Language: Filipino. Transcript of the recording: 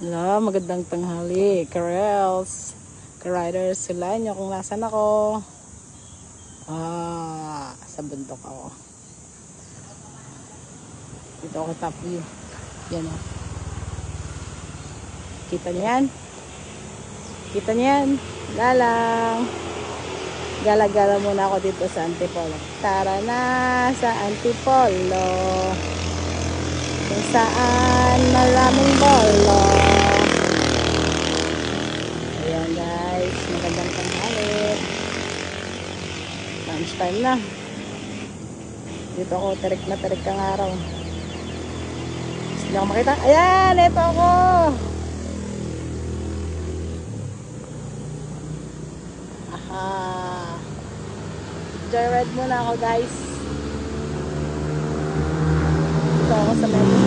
Hello, magandang tanghali, Karels, Kariders, sila nyo kung nasan ako. Sa bundok ako. Dito ako top view. Yan o. Kita niyo yan? Kita niyo yan? Lalang. Gala-gala muna ako dito sa Antipolo. Tara na sa Antipolo. Kung saan maraming bolo. Ayan guys, magandang tanghali. Lunch time na. Dito ako, terik na terik kang araw. Hindi ako makita. Ayan, ito ako. Aha. Joyride muna ako guys. Dito ako sa Metro